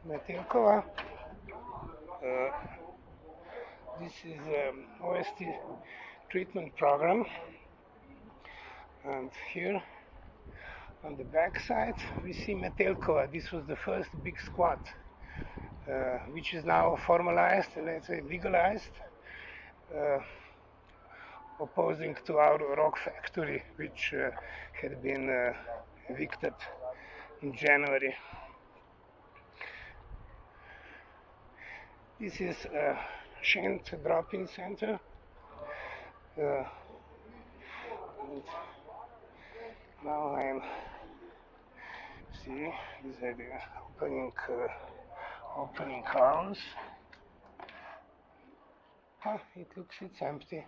Metilkova. This is OST treatment program, and here on the back side we see Metelkova. This was the first big squat, which is now formalized, let's say legalized, opposing to our rock factory, which had been evicted in January. This is a Shant drop-in center. And now I'm see these are the opening arms. It looks it's empty.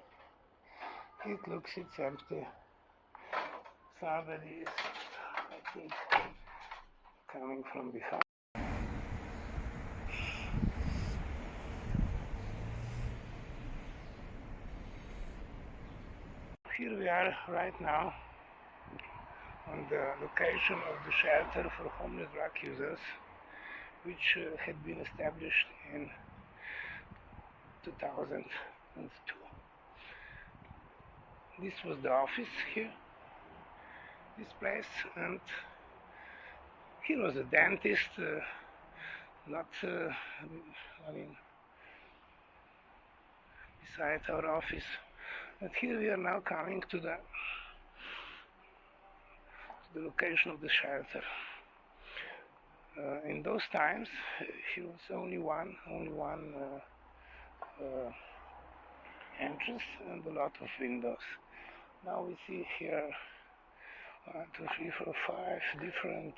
Somebody is, I think, coming from behind. Here we are right now on the location of the shelter for homeless drug users, which had been established in 2002. This was the office here, this place, and here was a dentist, beside our office. And here we are now coming to the location of the shelter. In those times, here was only one entrance and a lot of windows. Now we see here 1, 2, 3, 4, 5 different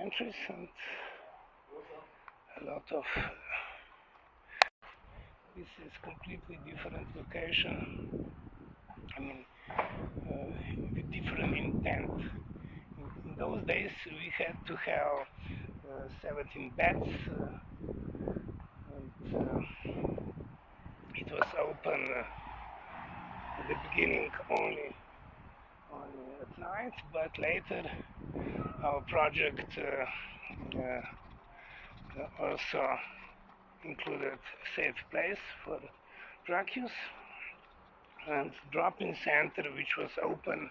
entries and a lot of. This is completely different location. I mean, with different intent. In those days, we had to have 17 beds, and it was open at the beginning only at night, but later our project also included a safe place for drug use and drop-in center, which was open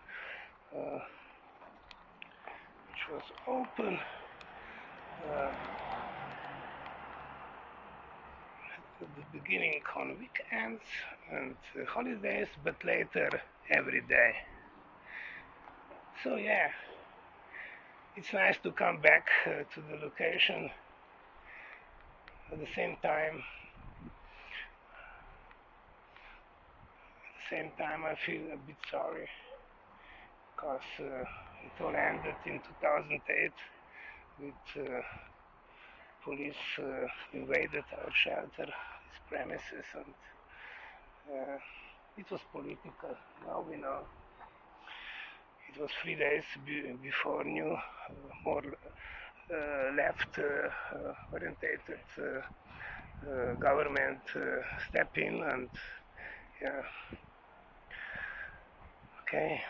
at the beginning on weekends and holidays, but later every day. So yeah, it's nice to come back to the location. At the same time, I feel a bit sorry because it all ended in 2008 with police invaded our shelter, these premises, and it was political. Now we know. It was 3 days before new, more left orientated government step in, and yeah. Okay.